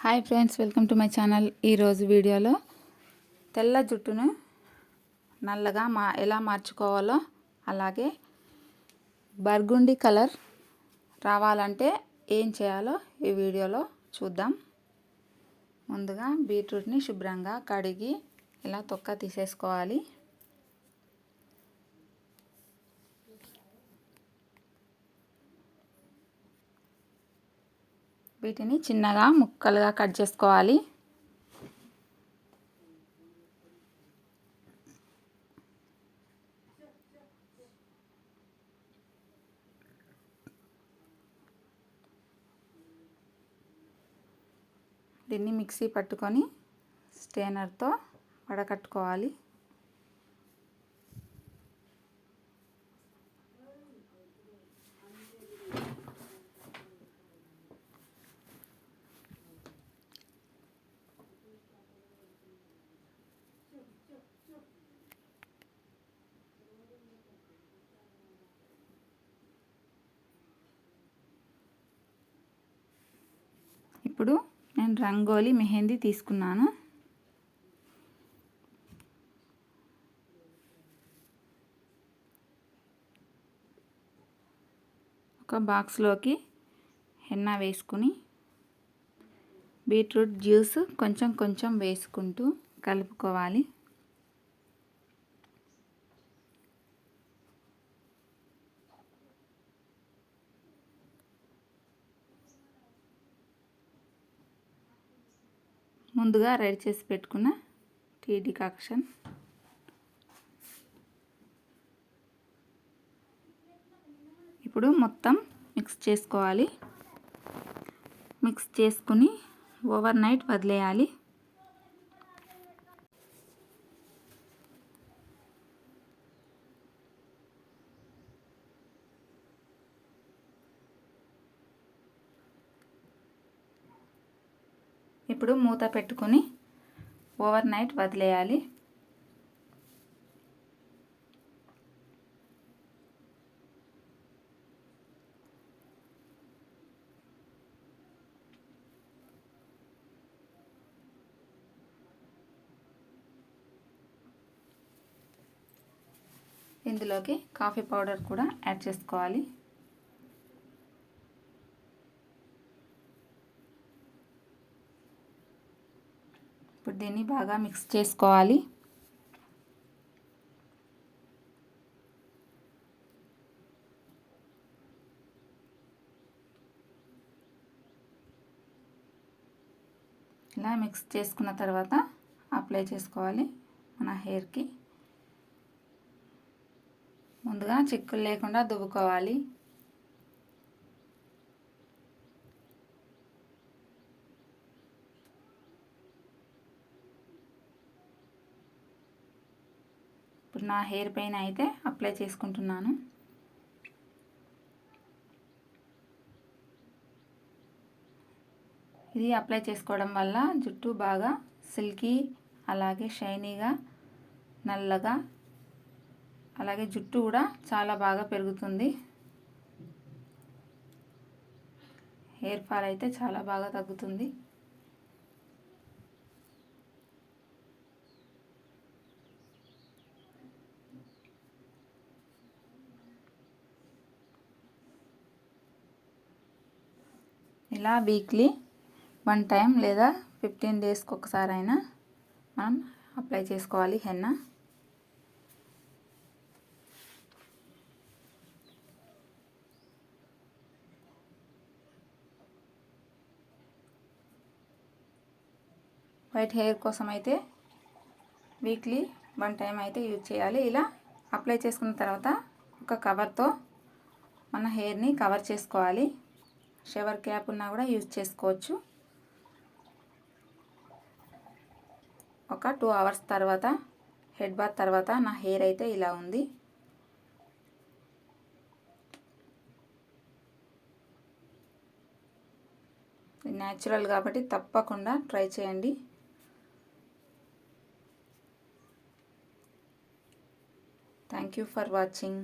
Hi friends, welcome to my channel. ఈరోజు వీడియోలో తెల్ల జుట్టును నల్లగా ఎలా మార్చుకోవాలో, అలాగే బర్గుండి కలర్ రావాలంటే ఏం చేయాలో ఈ వీడియోలో చూద్దాం. ముందుగా బీట్రూట్ని శుభ్రంగా కడిగి ఇలా తొక్క తీసేసుకోవాలి. వీటిని చిన్నగా ముక్కలుగా కట్ చేసుకోవాలి. దీన్ని మిక్సీ పట్టుకొని స్ట్రైనర్తో వడకట్టుకోవాలి. ఇప్పుడు నేను రంగోలీ మెహందీ తీసుకున్నాను. ఒక బాక్స్లోకి హెన్నా వేసుకుని బీట్రూట్ జ్యూస్ కొంచెం కొంచెం వేసుకుంటూ కలుపుకోవాలి. ముందుగా రెడీ చేసి పెట్టుకున్న టీ డికాక్షన్ ఇప్పుడు మొత్తం మిక్స్ చేసుకోవాలి. మిక్స్ చేసుకుని ఓవర్ నైట్ వదిలేయాలి. ఇప్పుడు మూత పెట్టుకొని ఓవర్ నైట్ వదిలేయాలి. ఇందులోకి కాఫీ పౌడర్ కూడా యాడ్ చేసుకోవాలి. ఇప్పుడు దీన్ని బాగా మిక్స్ చేసుకోవాలి. ఇలా మిక్స్ చేసుకున్న తర్వాత అప్లై చేసుకోవాలి మన హెయిర్కి. ముందుగా చిక్కులు లేకుండా దువ్వుకోవాలి. ఇప్పుడు నా హెయిర్ పైన అయితే అప్లై చేసుకుంటున్నాను. ఇది అప్లై చేసుకోవడం వల్ల జుట్టు బాగా సిల్కీ, అలాగే షైనీగా, నల్లగా, అలాగే జుట్టు కూడా చాలా బాగా పెరుగుతుంది. హెయిర్ ఫాల్ అయితే చాలా బాగా తగ్గుతుంది. ఇలా వీక్లీ 1 టైం లేదా 15 డేస్కి ఒకసారి అయినా మనం అప్లై చేసుకోవాలి హెన్నా. వైట్ హెయిర్ కోసం అయితే వీక్లీ 1 టైం అయితే యూజ్ చేయాలి. ఇలా అప్లై చేసుకున్న తర్వాత ఒక కవర్తో మన హెయిర్ని కవర్ చేసుకోవాలి. షవర్ క్యాప్ ఉన్నా కూడా యూజ్ చేసుకోవచ్చు. ఒక 2 అవర్స్ తర్వాత, హెడ్ బాత్ తర్వాత నా హెయిర్ అయితే ఇలా ఉంది. న్యాచురల్ కాబట్టి తప్పకుండా ట్రై చేయండి. Thank you for watching.